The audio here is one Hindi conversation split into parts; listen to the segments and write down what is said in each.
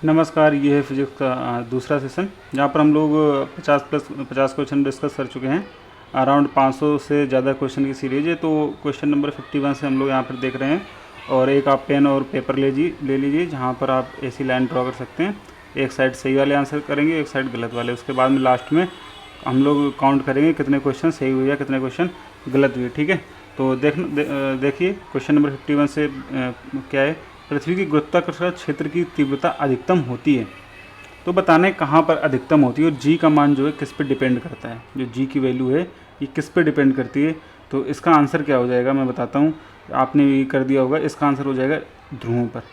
नमस्कार, ये है फिजिक्स का दूसरा सेशन जहाँ पर हम लोग 50 क्वेश्चन डिस्कस कर चुके हैं। अराउंड 500 से ज़्यादा क्वेश्चन की सीरीज है। तो क्वेश्चन नंबर 51 से हम लोग यहाँ पर देख रहे हैं। और एक आप पेन और पेपर ले लीजिए जहाँ पर आप ऐसी लाइन ड्रॉ कर सकते हैं। एक साइड सही वाले आंसर करेंगे, एक साइड गलत वाले। उसके बाद में लास्ट में हम लोग काउंट करेंगे कितने क्वेश्चन सही हुए या कितने क्वेश्चन गलत हुए। ठीक है, तो देखिए क्वेश्चन नंबर 51 से क्या है। पृथ्वी की गुरुत्वाकर्षण क्षेत्र की तीव्रता अधिकतम होती है, तो बताने कहाँ पर अधिकतम होती है और जी का मान जो है किस पे डिपेंड करता है। जो जी की वैल्यू है ये किस पे डिपेंड करती है। तो इसका आंसर क्या हो जाएगा मैं बताता हूँ, आपने ये कर दिया होगा। इसका आंसर हो जाएगा ध्रुवों पर।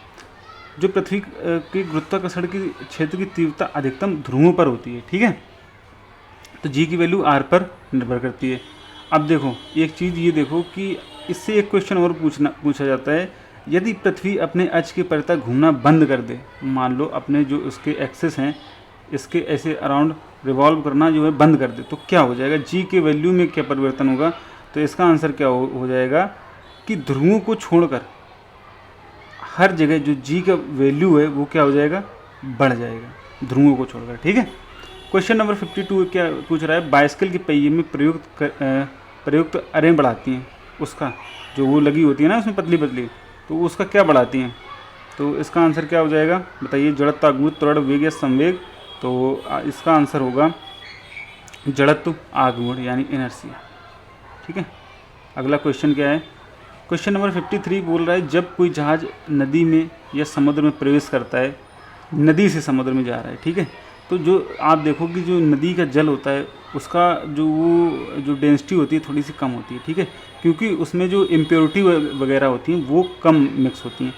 जो पृथ्वी की गुरुत्वाकर्षण की क्षेत्र की तीव्रता अधिकतम ध्रुवों पर होती है। ठीक है, तो जी की वैल्यू आर पर निर्भर करती है। अब देखो एक चीज़ ये देखो कि इससे एक क्वेश्चन और पूछा जाता है। यदि पृथ्वी अपने अक्ष के परितः घूमना बंद कर दे, मान लो अपने जो इसके एक्सिस हैं इसके ऐसे अराउंड रिवॉल्व करना जो है बंद कर दे, तो क्या हो जाएगा, जी के वैल्यू में क्या परिवर्तन होगा। तो इसका आंसर क्या हो जाएगा कि ध्रुवों को छोड़कर हर जगह जो जी का वैल्यू है वो क्या हो जाएगा, बढ़ जाएगा ध्रुवों को छोड़कर। ठीक है, क्वेश्चन नंबर 52 क्या पूछ रहा है। बाइसिकल के पहिए में प्रयुक्त अरें बढ़ाती हैं, उसका जो वो लगी होती है ना उसमें पतली पतली, तो उसका क्या बढ़ाती हैं। तो इसका आंसर क्या हो जाएगा बताइए, जड़त्व, आघूर्ण, त्वरण, वेग या संवेग। तो इसका आंसर होगा जड़त्व, आघूर्ण यानी इनर्शिया। ठीक है, अगला क्वेश्चन क्या है। क्वेश्चन नंबर 53 बोल रहा है, जब कोई जहाज नदी में या समुद्र में प्रवेश करता है, नदी से समुद्र में जा रहा है। ठीक है, तो जो आप देखो कि जो नदी का जल होता है उसका जो डेंसिटी होती है थोड़ी सी कम होती है। ठीक है, क्योंकि उसमें जो इम्प्योरिटी वगैरह होती हैं वो कम मिक्स होती हैं।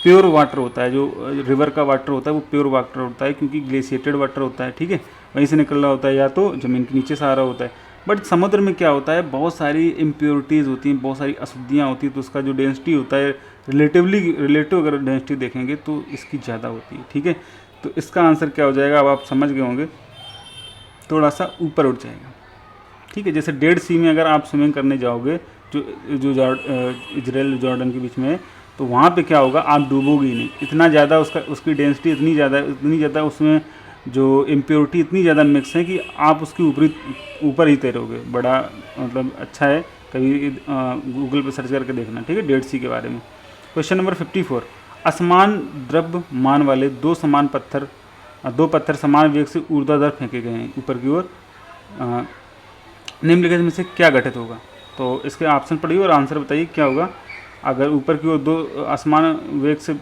प्योर वाटर होता है, जो रिवर का वाटर होता है वो प्योर वाटर होता है, क्योंकि ग्लेशिएटेड वाटर होता है। ठीक है, वहीं से निकल रहा होता है या तो ज़मीन के नीचे से आ रहा होता है। बट समुद्र में क्या होता है, बहुत सारी इम्प्योरिटीज़ होती हैं, बहुत सारी अशुद्धियाँ होती हैं, तो उसका जो डेंसिटी होता है रिलेटिव अगर डेंसिटी देखेंगे तो इसकी ज़्यादा होती है। ठीक है, तो इसका आंसर क्या हो जाएगा, अब आप समझ गए होंगे, थोड़ा सा ऊपर उठ जाएगा। ठीक है, जैसे डेड सी में अगर आप स्विमिंग करने जाओगे जो इजराइल जॉर्डन के बीच में, तो वहाँ पे क्या होगा, आप डूबोगे ही नहीं। इतना ज़्यादा उसकी डेंसिटी इतनी ज़्यादा उसमें जो इम्प्योरिटी इतनी ज़्यादा मिक्स है कि आप उसके ऊपर ही तैरोगे। बड़ा मतलब अच्छा है, कभी गूगल पर सर्च करके देखना। ठीक है, डेड सी के बारे में। क्वेश्चन नंबर 54, असमान द्रव्यमान वाले दो पत्थर समान वेग से ऊर्ध्वाधर फेंके गए हैं ऊपर की ओर, निम्नलिखित में से क्या घटित होगा। तो इसके ऑप्शन पढ़िए और आंसर बताइए क्या होगा। अगर ऊपर की ओर दो समान वेग से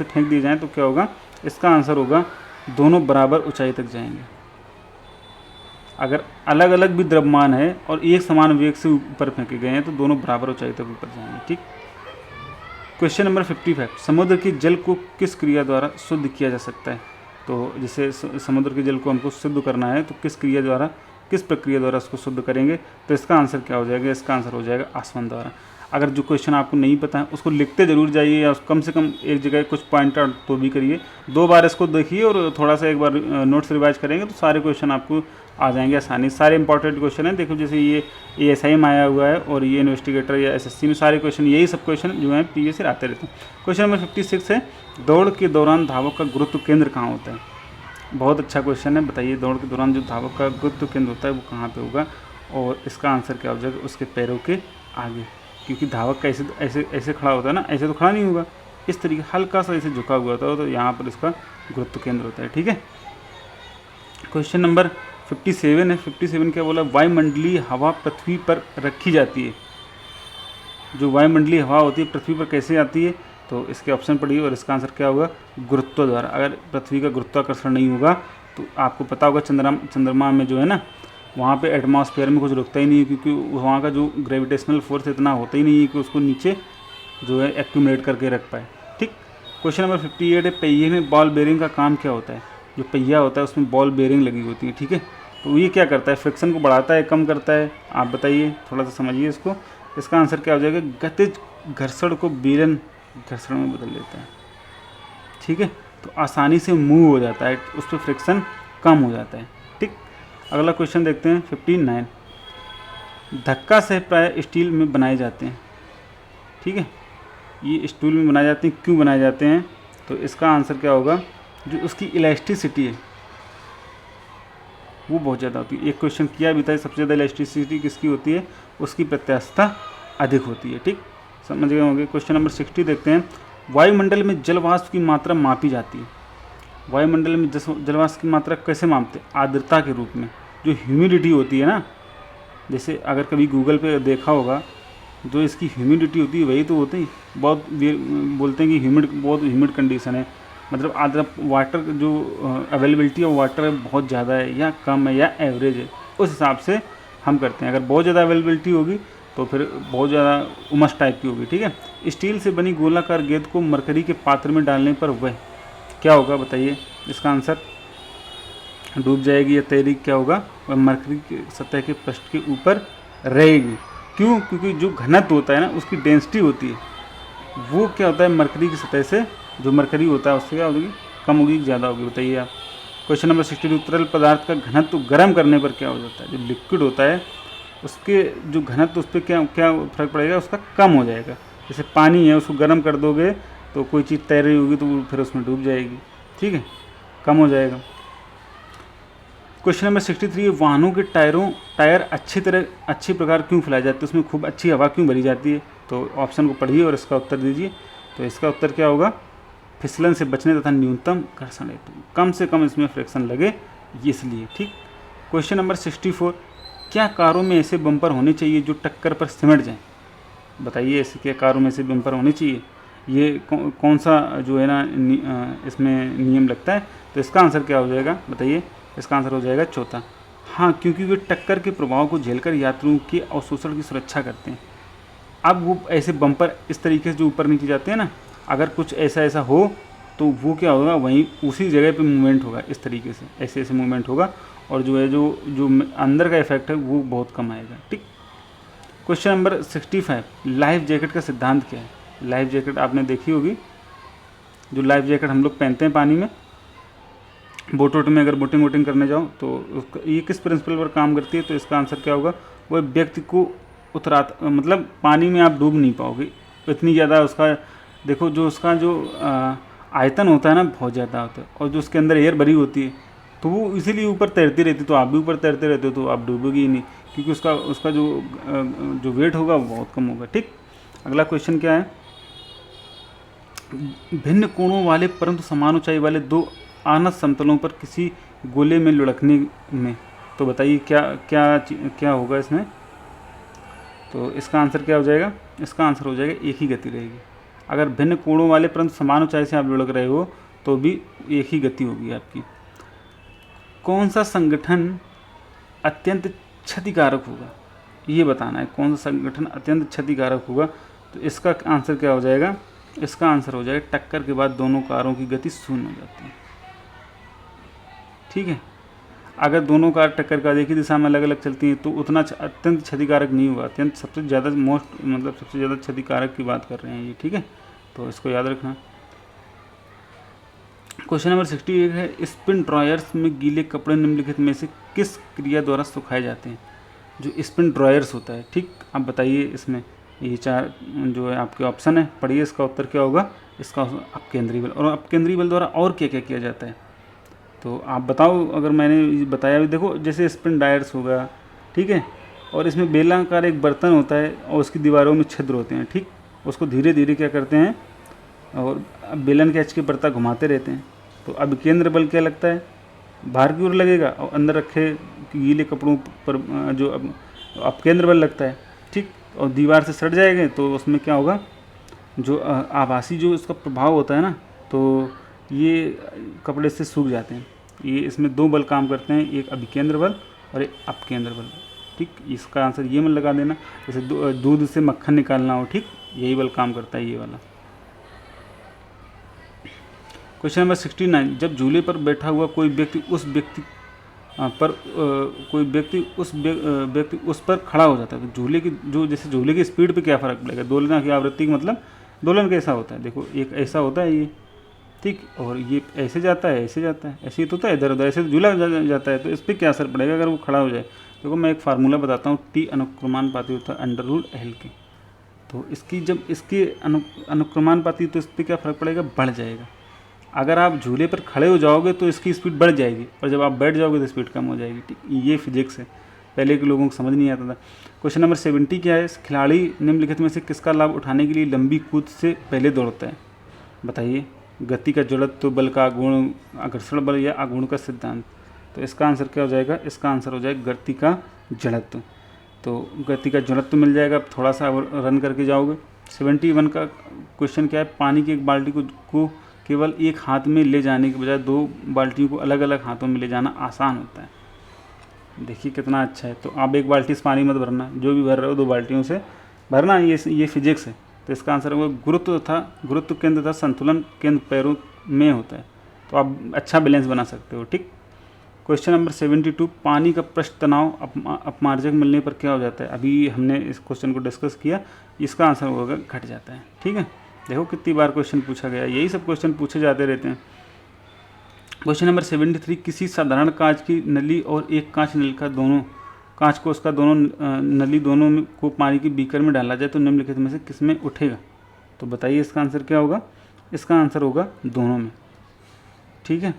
फेंक दिए जाएं तो क्या होगा। इसका आंसर होगा दोनों बराबर ऊंचाई तक जाएंगे। अगर अलग अलग भी द्रव्यमान है और एक समान वेग से ऊपर फेंके गए हैं तो दोनों बराबर ऊंचाई तक ऊपर जाएंगे। ठीक, क्वेश्चन नंबर 55, समुद्र के जल को किस क्रिया द्वारा शुद्ध किया जा सकता है। तो जैसे समुद्र के जल को हमको शुद्ध करना है तो किस प्रक्रिया द्वारा उसको शुद्ध करेंगे। तो इसका आंसर क्या हो जाएगा, इसका आंसर हो जाएगा आसवन द्वारा। अगर जो क्वेश्चन आपको नहीं पता है उसको लिखते जरूर जाइए, या कम से कम एक जगह कुछ पॉइंट आउट तो भी करिए। 2 बार इसको देखिए और थोड़ा सा एक बार नोट्स रिवाइज करेंगे तो सारे क्वेश्चन आपको आ जाएंगे आसानी। सारे इंपॉर्टेंट क्वेश्चन हैं। देखो जैसे ये ASI में आया हुआ है और ये इन्वेस्टिगेटर या SSC में सारे क्वेश्चन, यही सब क्वेश्चन जो हैं प्रीवियस ईयर आते रहते हैं। क्वेश्चन नंबर 56 है, दौड़ के दौरान धावक का गुरुत्व केंद्र कहाँ होता है। बहुत अच्छा क्वेश्चन है, बताइए दौड़ के दौरान जो धावक का गुरुत्व केंद्र होता है वो कहाँ पे होगा। और इसका आंसर क्या हो जाएगा, उसके पैरों के आगे, क्योंकि धावक का ऐसे खड़ा होता है ना, ऐसे तो खड़ा नहीं होगा, इस तरीके हल्का सा ऐसे झुका हुआ होता है, तो यहाँ पर इसका गुरुत्व केंद्र होता है। ठीक है, क्वेश्चन नंबर 57 है। 57 क्या बोला, वायुमंडलीय हवा पृथ्वी पर रखी जाती है। जो वायुमंडलीय हवा होती है पृथ्वी पर कैसे आती है। तो इसके ऑप्शन पढ़िए और इसका आंसर क्या होगा, गुरुत्व द्वारा। अगर पृथ्वी का गुरुत्वाकर्षण नहीं होगा तो आपको पता होगा चंद्रमा में जो है ना, वहाँ पे एटमॉस्फेयर में कुछ रुकता ही नहीं है, क्योंकि वहाँ का जो ग्रेविटेशनल फोर्स इतना होता ही नहीं है कि उसको नीचे जो है एक्यूमुलेट करके रख पाए। ठीक, क्वेश्चन नंबर 58 है, पहिए में बॉल बेयरिंग का काम क्या होता है। जो पहिया होता है उसमें बॉल बेयरिंग लगी होती है। ठीक है, तो ये क्या करता है, फ्रिक्शन को बढ़ाता है, कम करता है, आप बताइए, थोड़ा सा समझिए इसको। इसका आंसर क्या हो जाएगा, गतिज घर्षण को बेलन घर्षण में बदल देता है। ठीक है, तो आसानी से मूव हो जाता है, उस पर फ्रिक्शन कम हो जाता है। ठीक, अगला क्वेश्चन देखते हैं 59, धक्का सह प्राय स्टील में बनाए जाते हैं। ठीक है, ये स्टील में बनाए जाते हैं, क्यों बनाए जाते हैं। तो इसका आंसर क्या होगा, जो उसकी इलास्टिसिटी है वो बहुत ज़्यादा होती है। एक क्वेश्चन किया भी था, सबसे ज़्यादा इलास्टिसिटी किसकी होती है, उसकी प्रत्यास्थता अधिक होती है। ठीक, समझ गए होंगे। क्वेश्चन नंबर 60 देखते हैं। वायुमंडल में जलवाष्प की मात्रा मापी जाती है। वायुमंडल में जलवाष्प की मात्रा कैसे मापते हैं? आर्द्रता के रूप में। जो ह्यूमिडिटी होती है ना, जैसे अगर कभी गूगल पे देखा होगा, जो इसकी ह्यूमिडिटी होती है वही तो होती है। बहुत बोलते हैं कि बहुत ह्यूमिड कंडीशन है, मतलब आर्द्र वाटर जो अवेलेबिलिटी ऑफ वाटर बहुत ज़्यादा है या कम है या एवरेज है, उस हिसाब से हम करते हैं। अगर बहुत ज़्यादा अवेलेबिलिटी होगी तो फिर बहुत ज़्यादा उमस टाइप की होगी। ठीक है। स्टील से बनी गोलाकार गेंद को मरकरी के पात्र में डालने पर वह क्या होगा, बताइए इसका आंसर। डूब जाएगी या तैरेगी, क्या होगा, वह मरकरी की सतह के पृष्ठ के ऊपर रहेगी। क्यों? क्योंकि जो घनत्व होता है ना, उसकी डेंसिटी होती है, वो क्या होता है, मरकरी की सतह से जो मरकरी होता है उससे क्या होगी, कम होगी, ज़्यादा होगी, बताइए आप। Question number 62। तरल पदार्थ का घनत्व गर्म करने पर क्या हो जाता है? जो लिक्विड होता है उसके जो घनत्व, उस पर क्या क्या फर्क पड़ेगा, उसका कम हो जाएगा। जैसे पानी है, उसको गर्म कर दोगे तो कोई चीज़ तैर रही होगी तो वो फिर उसमें डूब जाएगी। ठीक है, कम हो जाएगा। Question number 63। वाहनों के टायर अच्छी प्रकार क्यों फैलाए जाते हैं, उसमें खूब अच्छी हवा क्यों भरी जाती है? तो ऑप्शन को पढ़िए और इसका उत्तर दीजिए। तो इसका उत्तर क्या होगा, फिसलन से बचने तथा न्यूनतम घर्षण हेतु, कम से कम इसमें फ्रिक्शन लगे, इसलिए। ठीक। Question number 64। क्या कारों में ऐसे बम्पर होने चाहिए जो टक्कर पर सिमट जाएं? बताइए ऐसे क्या कारों में ऐसे बम्पर होने चाहिए? ये कौन सा जो है ना इसमें नियम लगता है? तो इसका आंसर क्या हो जाएगा, बताइए। इसका आंसर हो जाएगा चौथा। हाँ, क्योंकि वे टक्कर के प्रभाव को झेलकर यात्रियों के अवशोषण की सुरक्षा करते हैं। अब वो ऐसे बम्पर इस तरीके से जो ऊपर नीचे जाते हैं ना, अगर कुछ ऐसा हो तो वो क्या होगा, वहीं उसी जगह पे मूवमेंट होगा, इस तरीके से ऐसे मूवमेंट होगा, और जो है जो अंदर का इफेक्ट है वो बहुत कम आएगा। ठीक। Question number 65। लाइफ जैकेट का सिद्धांत क्या है? लाइफ जैकेट आपने देखी होगी, जो लाइफ जैकेट हम लोग पहनते हैं पानी में, बोट में अगर बोटिंग करने जाओ तो ये किस प्रिंसिपल पर काम करती है? तो इसका आंसर क्या होगा, वह व्यक्ति को मतलब पानी में आप डूब नहीं पाओगे, इतनी ज़्यादा उसका, देखो जो उसका जो आयतन होता है ना, बहुत ज़्यादा होता है, और जो उसके अंदर एयर भरी होती है तो वो इसीलिए ऊपर तैरती रहती है। तो आप भी ऊपर तैरते रहते हो तो आप डूबोगे ही नहीं, क्योंकि उसका जो वेट होगा वो बहुत कम होगा। ठीक। अगला क्वेश्चन क्या है, भिन्न कोणों वाले परंतु समान ऊंचाई वाले दो आनत समतलों पर किसी गोले में लुढ़कने में, तो बताइए क्या होगा इसमें? तो इसका आंसर क्या हो जाएगा? इसका आंसर हो जाएगा एक ही गति रहेगी। अगर भिन्न कोणों वाले परंतु समान ऊंचाई से आप लुढ़क रहे हो तो भी एक ही गति होगी आपकी। कौन सा संगठन अत्यंत क्षतिकारक होगा, ये बताना है। कौन सा संगठन अत्यंत क्षतिकारक होगा? तो इसका आंसर क्या हो जाएगा? इसका आंसर हो जाएगा टक्कर के बाद दोनों कारों की गति शून्य हो जाती है। ठीक है। अगर दोनों कार टक्कर का एक ही दिशा में अलग अलग चलती हैं तो उतना अत्यंत क्षतिकारक नहीं होगा। अत्यंत सबसे ज़्यादा सबसे ज़्यादा क्षतिकारक की बात कर रहे हैं ये। ठीक है, तो इसको याद रखना। क्वेश्चन नंबर 68 है, स्पिन ड्रायर्स में गीले कपड़े निम्नलिखित में से किस क्रिया द्वारा सुखाए जाते हैं? जो स्पिन ड्रायर्स होता है, ठीक, आप बताइए इसमें। ये चार जो है आपके ऑप्शन है, पढ़िए इसका उत्तर क्या होगा। इसका अपकेंद्रीय बल, और अपकेंद्रीय बल द्वारा और क्या क्या किया जाता है तो आप बताओ। अगर मैंने बताया भी, देखो जैसे स्पिन ड्रायर्स होगा, ठीक है, और इसमें बेलनाकार एक बर्तन होता है और उसकी दीवारों में छिद्र होते हैं। ठीक, उसको धीरे धीरे क्या करते हैं, और बेलन के एच की बर्ता घुमाते रहते हैं। तो अब केंद्र बल क्या लगता है, बाहर की ओर लगेगा, और अंदर रखे गीले कपड़ों पर जो अब केंद्र बल लगता है। ठीक, और दीवार से सट जाएंगे तो उसमें क्या होगा, जो आभासी जो उसका प्रभाव होता है ना, तो ये कपड़े से सूख जाते हैं। ये इसमें दो बल काम करते हैं, एक अभिकेंद्र बल और एक अपकेंद्र बल। ठीक, इसका आंसर ये मन लगा देना। जैसे दूध से मक्खन निकालना हो, ठीक, यही बल काम करता है, ये वाला। क्वेश्चन नंबर 69, जब झूले पर बैठा हुआ कोई व्यक्ति उस व्यक्ति उस पर खड़ा हो जाता है तो झूले की जैसे झूले की स्पीड पे क्या फ़र्क पड़ेगा? दोलन की आवृत्ति का मतलब दोलन कैसा होता है, देखो एक ऐसा होता है ये, ठीक, और ये ऐसे जाता है, ऐसे जाता है, ऐसे ही तो होता है, इधर उधर ऐसे झूला जाता है। तो इस पर क्या असर पड़ेगा अगर वो खड़ा हो जाए? देखो मैं एक फार्मूला बताता हूँ, टी अनुक्रमानुपाती होता है √L के। तो इसकी जब इसके अनुक्रमानुपाती तो इस पर क्या फ़र्क पड़ेगा, बढ़ जाएगा। अगर आप झूले पर खड़े हो जाओगे तो इसकी स्पीड बढ़ जाएगी, और जब आप बैठ जाओगे तो स्पीड कम हो जाएगी। ठीक, ये फिजिक्स है, पहले के लोगों को समझ नहीं आता था। क्वेश्चन नंबर 70 क्या है, खिलाड़ी निम्नलिखित में से किसका लाभ उठाने के लिए लंबी कूद से पहले दौड़ता है? बताइए। गति का जड़त्व, बल का गुण, आकर्षण बल या आघूर्ण का सिद्धांत? तो इसका आंसर क्या हो जाएगा? इसका आंसर हो जाएगा गति का जड़त्व। तो गति का जड़त्व मिल जाएगा, आप थोड़ा सा रन करके जाओगे। 71 का क्वेश्चन क्या है, पानी की एक बाल्टी को केवल एक हाथ में ले जाने के बजाय 2 बाल्टियों को अलग अलग हाथों में ले जाना आसान होता है। देखिए कितना अच्छा है। तो आप एक बाल्टी से पानी मत भरना, जो भी भर रहे हो 2 बाल्टियों से भरना, ये फिजिक्स है। तो इसका आंसर होगा गुरुत्व केंद्र तथा संतुलन केंद्र पैरों में होता है। तो आप अच्छा बैलेंस बना सकते हो। ठीक। क्वेश्चन नंबर 72, पानी का पृष्ठ तनाव अपमार्जक मिलने पर क्या हो जाता है? अभी हमने इस क्वेश्चन को डिस्कस किया, इसका आंसर होगा घट जाता है। ठीक है, देखो कितनी बार क्वेश्चन पूछा गया, यही सब क्वेश्चन पूछे जाते रहते हैं। क्वेश्चन नंबर 73, किसी साधारण कांच की नली और एक कांच नली का दोनों कांच को उसका दोनों नली दोनों को पानी की बीकर में डाला जाए तो निम्नलिखित में से किस में उठेगा? तो बताइए इसका आंसर क्या होगा? इसका आंसर होगा दोनों में। ठीक है,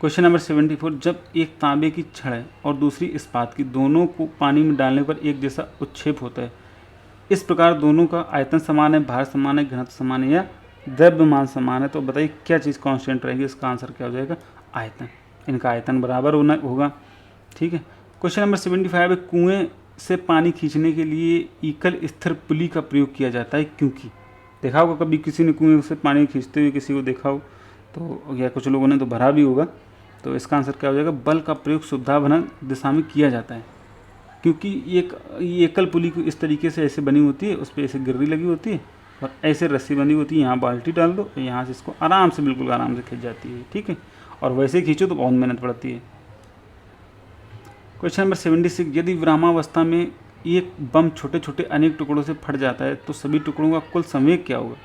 क्वेश्चन नंबर 74, जब एक तांबे की छड़ और दूसरी इस्पात की दोनों को पानी में डालने पर एक जैसा उत्क्षेप होता है, इस प्रकार दोनों का आयतन समान है, भार समान है, घनत्व समान है या द्रव्यमान समान है, तो बताइए क्या चीज़ कांस्टेंट रहेगी? इसका आंसर क्या हो जाएगा? आयतन। इनका आयतन बराबर होगा। ठीक है, क्वेश्चन नंबर 75 है, कुएं से पानी खींचने के लिए एकल स्थिर पुली का प्रयोग किया जाता है क्योंकि? देखा होगा कभी किसी ने कुएं से पानी खींचते हुए किसी को देखा हो तो, या कुछ लोगों ने तो भरा भी होगा। तो इसका आंसर क्या हो जाएगा? बल का प्रयोग सुविधाजनक दिशा में किया जाता है क्योंकि ये एकल पुली को इस तरीके से ऐसे बनी होती है, उस पर ऐसे गिर्री लगी होती है और ऐसे रस्सी बनी होती है, यहाँ बाल्टी डाल दो, यहाँ से इसको आराम से बिल्कुल आराम से खींच जाती है। ठीक है, और वैसे खींचो तो बहुत मेहनत पड़ती है। क्वेश्चन नंबर 76, यदि विरामावस्था में एक बम छोटे छोटे अनेक टुकड़ों से फट जाता है तो सभी टुकड़ों का कुल संवेग क्या होगा?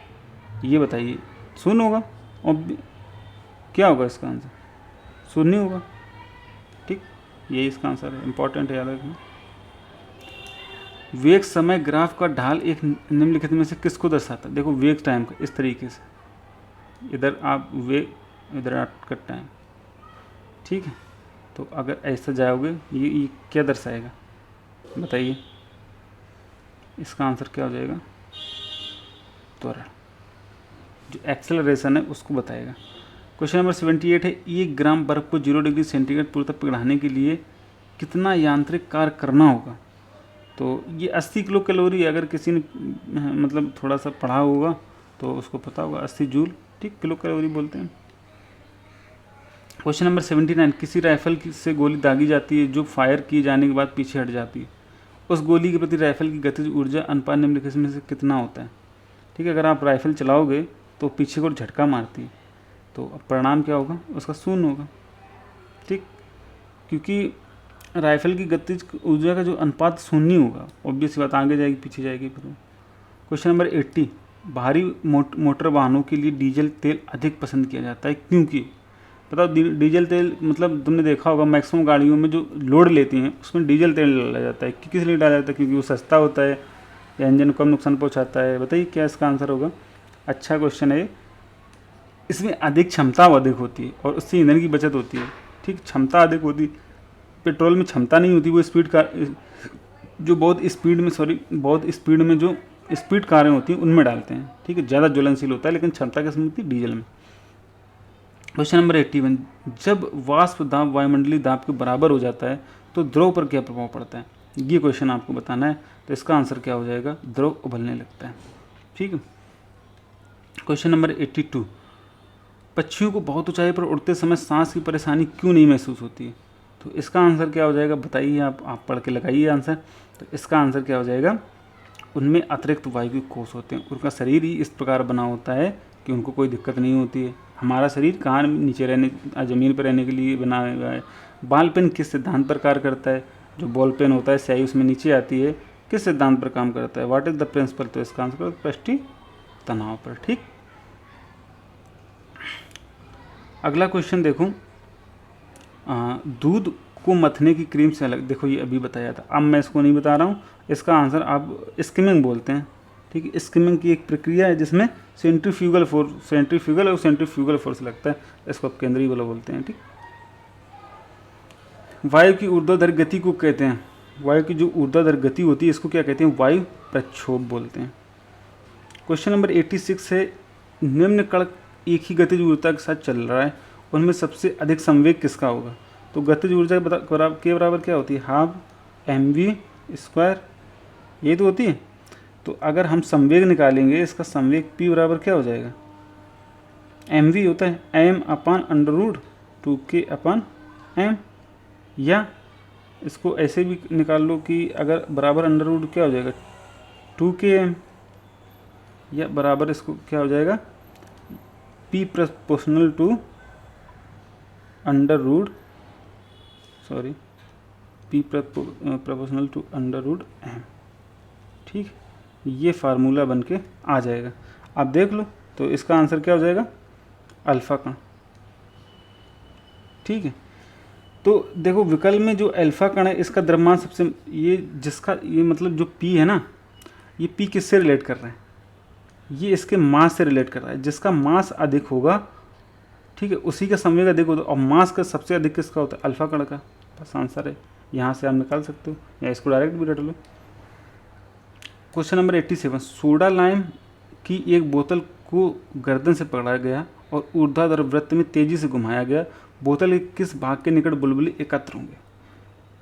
ये बताइए। शून्य होगा। और क्या होगा इसका आंसर? शून्य होगा। ठीक, यही इसका आंसर है, इंपॉर्टेंट है, याद रखना। वेग समय ग्राफ का ढाल एक निम्नलिखित में से किसको दर्शाता है? देखो वेग टाइम का इस तरीके से, इधर आप वेग, इधर आपका टाइम। ठीक है, तो अगर ऐसा जाओगे ये क्या दर्शाएगा? बताइए, इसका आंसर क्या हो जाएगा? त्वरण। जो एक्सेलरेशन है उसको बताएगा। क्वेश्चन नंबर 78 है, 1 ग्राम बर्फ को 0 डिग्री सेंटीग्रेड पूर्व तक पिघलाने के लिए कितना यांत्रिक कार्य करना होगा? तो ये 80 किलो कैलोरी, अगर किसी ने मतलब थोड़ा सा पढ़ा होगा तो उसको पता होगा, 80 जूल। ठीक, किलो कैलोरी बोलते हैं। क्वेश्चन नंबर 79, किसी राइफल से गोली दागी जाती है जो फायर किए जाने के बाद पीछे हट जाती है, उस गोली के प्रति राइफल की गतिज ऊर्जा अनुपात निम्नलिखित में से कितना होता है? ठीक है, अगर आप राइफल चलाओगे तो पीछे को झटका मारती है, तो परिणाम क्या होगा? उसका शून्य होगा। ठीक, क्योंकि राइफल की गतिज ऊर्जा का जो अनुपात शून्य होगा, ऑब्वियस बात, आगे जाएगी पीछे जाएगी फिर। क्वेश्चन नंबर 80, भारी मोटर वाहनों के लिए डीजल तेल अधिक पसंद किया जाता है क्योंकि? बताओ, डीजल तेल मतलब तुमने देखा होगा मैक्सिमम गाड़ियों में जो लोड लेती हैं उसमें डीजल तेल डाला जाता है। किस लिए डाला जाता है? क्योंकि वो सस्ता होता है या इंजन को कम नुकसान पहुँचाता है। बताइए क्या इसका आंसर होगा? अच्छा क्वेश्चन है। इसमें अधिक क्षमता अधिक होती है और उससे ईंधन की बचत होती है। ठीक, क्षमता अधिक होती है, पेट्रोल में क्षमता नहीं होती, वो स्पीड का जो बहुत स्पीड में जो स्पीड कारें होती हैं उनमें डालते हैं। ठीक है, ज़्यादा ज्वलनशील होता है, लेकिन क्षमता किसमें होती है? डीजल में। क्वेश्चन नंबर 81, जब वाष्प दाब वायुमंडलीय दाब के बराबर हो जाता है तो द्रव पर क्या प्रभाव पड़ता है? ये क्वेश्चन आपको बताना है। तो इसका आंसर क्या हो जाएगा? द्रव उबलने लगता है। ठीक है, क्वेश्चन नंबर 82, पक्षियों को बहुत ऊंचाई पर उड़ते समय सांस की परेशानी क्यों नहीं महसूस होती है? तो इसका आंसर क्या हो जाएगा? बताइए, आप पढ़ के लगाइए आंसर। तो इसका आंसर क्या हो जाएगा? उनमें अतिरिक्त वायु के कोष होते हैं, उनका शरीर ही इस प्रकार बना होता है कि उनको कोई दिक्कत नहीं होती है। हमारा शरीर कहाँ नीचे रहने, ज़मीन पर रहने के लिए बना हुआ है। बॉल पेन किस सिद्धांत पर कार्य करता है? जो बॉल पेन होता है स्याही उसमें नीचे आती है, किस सिद्धांत पर काम करता है? What is the principle? तो इसका आंसर पृष्ठीय तनाव पर। ठीक, अगला क्वेश्चन देखो, दूध को मथने की क्रीम से अलग, देखो ये अभी बताया था, अब मैं इसको नहीं बता रहा हूँ। इसका आंसर आप स्किमिंग बोलते हैं। ठीक है। स्किमिंग की एक प्रक्रिया है जिसमें सेंट्रीफ्यूगल और सेंट्रीफ्यूगल फोर्स लगता है, इसको आप केंद्रीय बल बोलते हैं। ठीक, वायु की ऊर्ध्वाधर गति को कहते हैं, वायु की जो ऊर्ध्वाधर गति होती है इसको क्या कहते हैं, वायु प्रक्षोभ बोलते हैं। क्वेश्चन नंबर 86 है, निम्न कण एक ही गतिज ऊर्जा के साथ चल रहा है, उनमें सबसे अधिक संवेग किसका होगा। तो गतिज ऊर्जा के बराबर क्या होती है, हाफ mv², ये तो होती है। तो अगर हम संवेग निकालेंगे, इसका संवेग p बराबर क्या हो जाएगा, mv होता है m/√2k/m, या इसको ऐसे भी निकाल लो कि अगर बराबर √ क्या हो जाएगा 2km, या बराबर इसको क्या हो जाएगा p प्रोपोर्शनल टू √m। ठीक, ये फार्मूला बन के आ जाएगा। आप देख लो तो इसका आंसर क्या हो जाएगा, अल्फा कण। ठीक है, तो देखो विकल्प में जो अल्फा कण है इसका द्रव्यमान सबसे, ये मतलब जो p है ना, ये p किससे रिलेट कर रहा है, ये इसके मास से रिलेट कर रहा है। जिसका मास अधिक होगा, ठीक है, उसी का संवेग अधिक होता है, और मास का सबसे अधिक किसका होता है, अल्फा कण का। बस आंसर है, यहाँ से आप निकाल सकते हो या इसको डायरेक्ट भी रट लो। क्वेश्चन नंबर 87, सोडा लाइम की एक बोतल को गर्दन से पकड़ा गया और ऊर्ध्वाधर वृत्त में तेजी से घुमाया गया, बोतल के किस भाग के निकट बुलबुले एकत्र होंगे।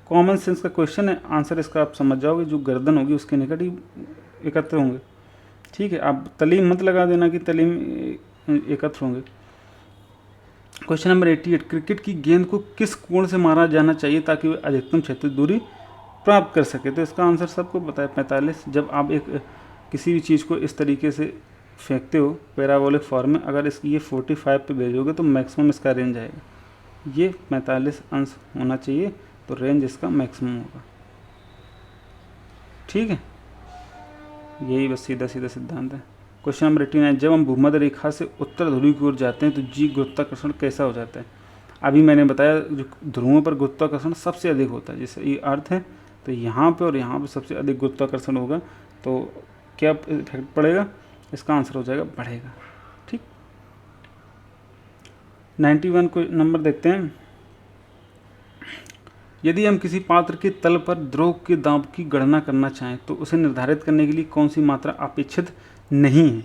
कॉमन सेंस का क्वेश्चन है, आंसर इसका आप समझ जाओगे, जो गर्दन होगी उसके निकट ही एकत्र होंगे। ठीक है, आप तलीम मत लगा देना कि तलीम एकत्र होंगे। क्वेश्चन नंबर 88, क्रिकेट की गेंद को किस कोण से मारा जाना चाहिए ताकि वह अधिकतम क्षेत्रीय दूरी प्राप्त कर सके। तो इसका आंसर सबको पता है 45। जब आप किसी भी चीज़ को इस तरीके से फेंकते हो पैराबोलिक फॉर्म में, अगर ये 45 पे भेजोगे तो मैक्सिमम इसका रेंज आएगा, ये 45 अंश होना चाहिए, तो रेंज इसका मैक्सिमम होगा। ठीक है, यही बस सीधा सीधा सिद्धांत है। क्वेश्चन नंबर 89, जब हम भूमध्य रेखा से उत्तर ध्रुव की ओर जाते हैं तो जी गुरुत्वाकर्षण कैसा हो जाता है। अभी मैंने बताया जो ध्रुवों पर गुरुत्वाकर्षण सबसे अधिक होता है, जैसे ये अर्थ है तो यहाँ पे और यहाँ पे सबसे अधिक गुरुत्वाकर्षण होगा, तो क्या इफेक्ट पड़ेगा, इसका आंसर हो जाएगा बढ़ेगा। ठीक, 91 को नंबर देखते हैं, यदि हम किसी पात्र के तल पर द्रव के दाब की गणना करना चाहें तो उसे निर्धारित करने के लिए कौन सी मात्रा अपेक्षित नहीं है।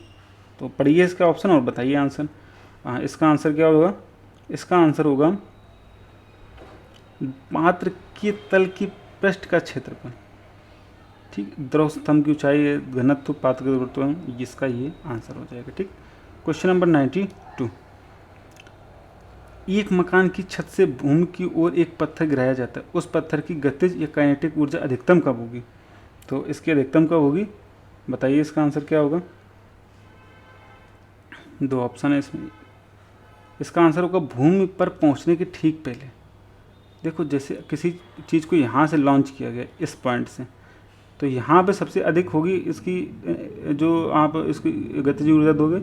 तो पढ़िए इसका ऑप्शन और बताइए आंसर। इसका आंसर क्या होगा, इसका आंसर होगा पात्र के तल की पृष्ठ का क्षेत्रफल। ठीक, द्रव स्तंभ की ऊंचाई, घनत्व, पात्र के गुरुत्व, इसका ये आंसर हो जाएगा। ठीक, क्वेश्चन नंबर 92, एक मकान की छत से भूमि की ओर एक पत्थर गिराया जाता है, उस पत्थर की गतिज या काइनेटिक ऊर्जा अधिकतम कब होगी। तो इसकी अधिकतम कब होगी बताइए, इसका आंसर क्या होगा, दो ऑप्शन है इसमें। इसका आंसर होगा भूमि पर पहुंचने के ठीक पहले। देखो जैसे किसी चीज़ को यहाँ से लॉन्च किया गया इस पॉइंट से, तो यहाँ पे सबसे अधिक होगी इसकी, जो आप इसकी गतिज ऊर्जा दोगे,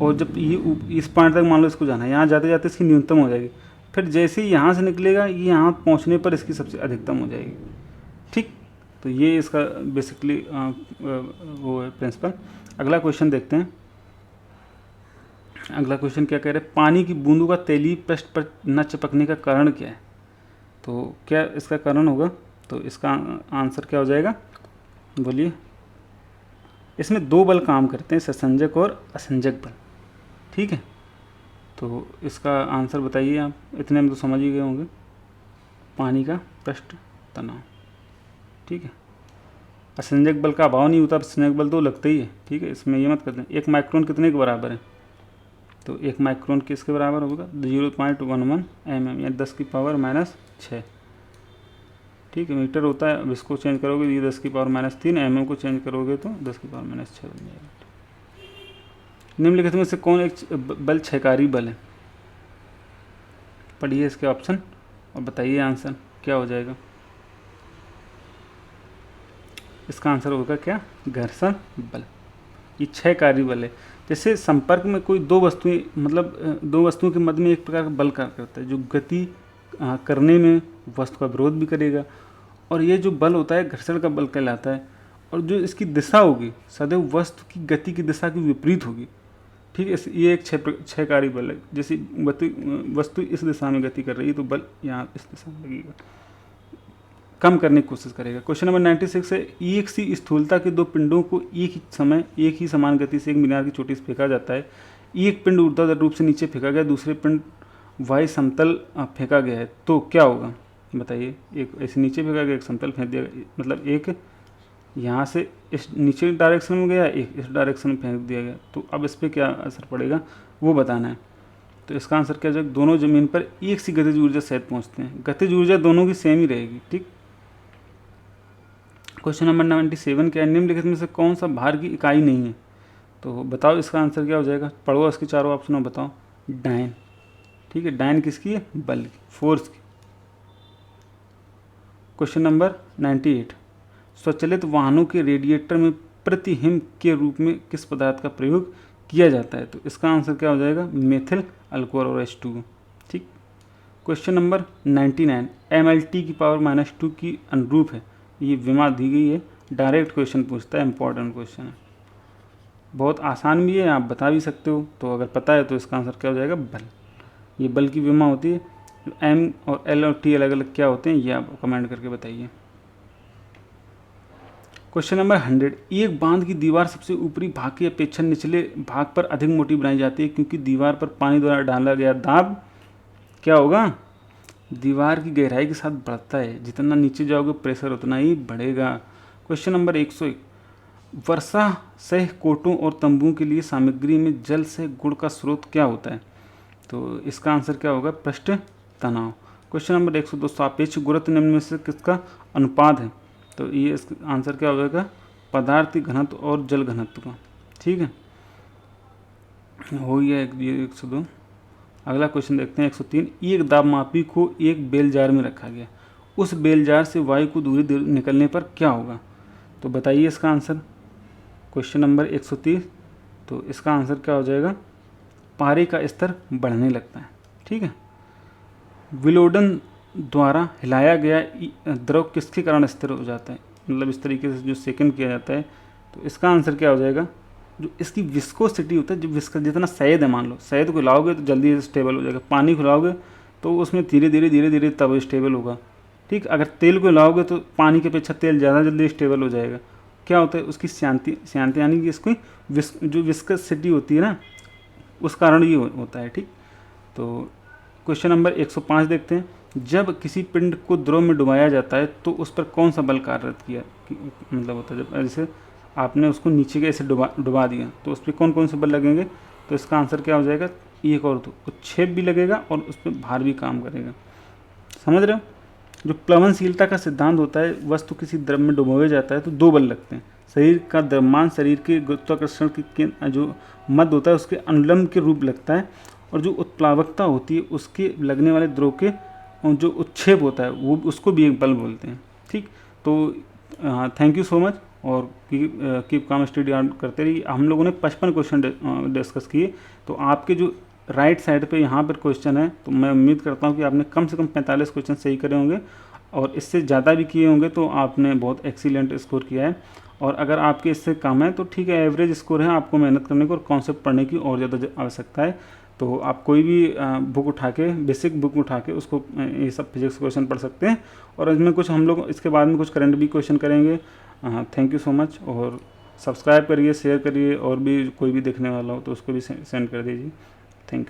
और जब ये इस पॉइंट तक मान लो इसको जाना है, यहाँ जाते जाते इसकी न्यूनतम हो जाएगी, फिर जैसे ही यहाँ से निकलेगा ये यहाँ पहुँचने पर इसकी सबसे अधिकतम हो जाएगी। ठीक, तो ये इसका बेसिकली वो है प्रिंसिपल। अगला क्वेश्चन देखते हैं। अगला क्वेश्चन क्या कह रहे हैं, पानी की बूंदों का तैलीय पृष्ठ पर न चिपकने का कारण क्या है। तो क्या इसका कारण होगा, तो इसका आंसर क्या हो जाएगा बोलिए। इसमें दो बल काम करते हैं, ससंजक और असंजक बल। ठीक है, तो इसका आंसर बताइए आप, इतने में तो समझ ही गए होंगे, पानी का पृष्ठ तनाव। ठीक है, असंजक बल का अभाव नहीं होता, असंजक बल तो लगता ही है। ठीक है, इसमें ये मत करते हैं। 1 माइक्रोन कितने के बराबर है, तो 1 माइक्रोन किसके बराबर होगा 0.11 mm, या 10⁻⁻6। ठीक है, मीटर होता है, इसको चेंज करोगे ये 10⁻⁻3, mm को चेंज करोगे तो 10⁻⁻6 बन जाएगा। निम्नलिखित में से कौन एक बल क्षयकारी बल है। पढ़िए इसके ऑप्शन और बताइए आंसर क्या हो जाएगा। इसका आंसर होगा क्या, घर्षण बल। ये क्षयकारी बल है। जैसे संपर्क में कोई दो वस्तुएं, मतलब दो वस्तुओं के मध्य में एक प्रकार का बल कार्य करता है जो गति करने में वस्तु का विरोध भी करेगा, और ये जो बल होता है घर्षण का बल कहलाता है। और जो इसकी दिशा होगी सदैव वस्तु की गति की दिशा के विपरीत होगी। ठीक है, ये एक छह कारी बल है। जैसे वस्तु इस दिशा में गति कर रही है तो बल यहाँ इस दिशा में लगेगा, कम करने की कोशिश करेगा। क्वेश्चन नंबर 96 है, एक सी स्थूलता के दो पिंडों को एक ही समय एक ही समान गति से एक मीनार की चोटी से फेंका जाता है। एक पिंड ऊर्ध्वाधर रूप से नीचे फेंका गया, दूसरे पिंड वाई समतल फेंका गया है, तो क्या होगा बताइए। एक ऐसे नीचे फेंका गया, एक समतल फेंक दिया गया, मतलब एक यहाँ से इस नीचे डायरेक्शन में गया, एक इस डायरेक्शन में फेंक दिया गया, तो अब इस पर क्या असर पड़ेगा वो बताना है। तो इसका आंसर क्या जाएगा, दोनों जमीन पर एक सी गतिज ऊर्जा सहित पहुँचते हैं। गतिज ऊर्जा दोनों की सेम ही रहेगी। ठीक, क्वेश्चन नंबर 97 क्या है, निम्नलिखित में से कौन सा भार की इकाई नहीं है, तो बताओ इसका आंसर क्या हो जाएगा। पढ़ो इसके चारों ऑप्शन और बताओ। डाइन। ठीक है, डाइन किसकी है, बल की, फोर्स की। क्वेश्चन नंबर 98, स्वचालित वाहनों के रेडिएटर में प्रतिहिम के रूप में किस पदार्थ का प्रयोग किया जाता है, तो इसका आंसर क्या हो जाएगा, मेथिल अल्कोहल और H2O। ठीक, क्वेश्चन नंबर 99, MLT की पावर -2 की अनुरूप है, ये विमा दी गई है, डायरेक्ट क्वेश्चन पूछता है, इंपॉर्टेंट क्वेश्चन है, बहुत आसान भी है, आप बता भी सकते हो। तो अगर पता है तो इसका आंसर क्या हो जाएगा, बल। ये बल की विमा होती है। M और L और T अलग अलग क्या होते हैं, ये आप कमेंट करके बताइए। क्वेश्चन नंबर 100, एक बांध की दीवार सबसे ऊपरी भाग की अपेक्षा निचले भाग पर अधिक मोटी बनाई जाती है क्योंकि दीवार पर पानी द्वारा डाला गया दाब क्या होगा, दीवार की गहराई के साथ बढ़ता है। जितना नीचे जाओगे प्रेशर उतना ही बढ़ेगा। क्वेश्चन नंबर 101, वर्षा सह कोटों और तंबुओं के लिए सामग्री में जल से गुण का स्रोत क्या होता है, तो इसका आंसर क्या होगा, पृष्ठ तनाव। क्वेश्चन नंबर 102, सापेक्ष गुरुत्व निम्न में से किसका अनुपात है, तो ये इसका आंसर क्या हो जाएगा, पदार्थ घनत्व और जल घनत्व का। ठीक है, हो गया ये 102। अगला क्वेश्चन देखते हैं 103, एक दाबमापी को एक बेल जार में रखा गया, उस बेल जार से वायु को दूरी निकलने पर क्या होगा, तो बताइए इसका आंसर। क्वेश्चन नंबर 130, तो इसका आंसर क्या हो जाएगा, पारे का स्तर बढ़ने लगता है। ठीक है, विलोडन द्वारा हिलाया गया द्रव किसके कारण स्थिर हो जाता है, मतलब इस तरीके से जो सेकंड किया जाता है, तो इसका आंसर क्या हो जाएगा, जो इसकी विस्कोसिटी होता है, जो जितना शहद है, मान लो शहद को हिलाओगे तो जल्दी स्टेबल हो जाएगा, पानी को हिलाओगे तो उसमें धीरे धीरे तब स्टेबल होगा। ठीक, अगर तेल को हिलाओगे तो पानी की अपेक्षा तेल ज़्यादा जल्दी स्टेबल हो जाएगा। क्या होता है, उसकी शांति यानी कि इसकी जो विस्कोसिटी होती है ना, उस कारण ये होता है। ठीक, तो क्वेश्चन नंबर 105 देखते हैं, जब किसी पिंड को द्रव में डुबाया जाता है तो उस पर कौन सा बल कार्यरत किया, मतलब होता है जब जैसे आपने उसको नीचे के ऐसे डुबा दिया तो उस पर कौन कौन से बल लगेंगे, तो इसका आंसर क्या हो जाएगा, एक और दो, उच्छेद भी लगेगा और उस पर भार भी काम करेगा। समझ रहे हो, जो प्लवनशीलता का सिद्धांत होता है, वस्तु किसी द्रव में डुबोया जाता है तो दो बल लगते हैं, शरीर का द्रव्यमान शरीर के गुरुत्वाकर्षण के जो मध्य होता है उसके अनुलंब के रूप लगता है, और जो उत्प्लावकता होती है उसके लगने वाले द्रव के जो उच्छेद होता है वो उसको भी एक बल बोलते हैं। ठीक, तो थैंक यू सो मच, और कीप काम स्टडी करते रहिए। हम लोगों ने 55 क्वेश्चन डिस्कस किए, तो आपके जो राइट साइड पे यहाँ पर क्वेश्चन है, तो मैं उम्मीद करता हूँ कि आपने कम से कम 45 क्वेश्चन सही करे होंगे, और इससे ज़्यादा भी किए होंगे तो आपने बहुत एक्सीलेंट स्कोर किया है। और अगर आपके इससे कम है तो ठीक है, एवरेज स्कोर है, आपको मेहनत करने को और कॉन्सेप्ट पढ़ने की और ज़्यादा आवश्यकता है। तो आप कोई भी बुक उठा के, बेसिक बुक उठा के उसको ये सब फिजिक्स क्वेश्चन पढ़ सकते हैं, और इसमें कुछ हम लोग इसके बाद में कुछ करंट भी क्वेश्चन करेंगे। थैंक यू सो मच, और सब्सक्राइब करिए, शेयर करिए, और भी कोई भी देखने वाला हो तो उसको भी सेंड कर दीजिए। Thank you.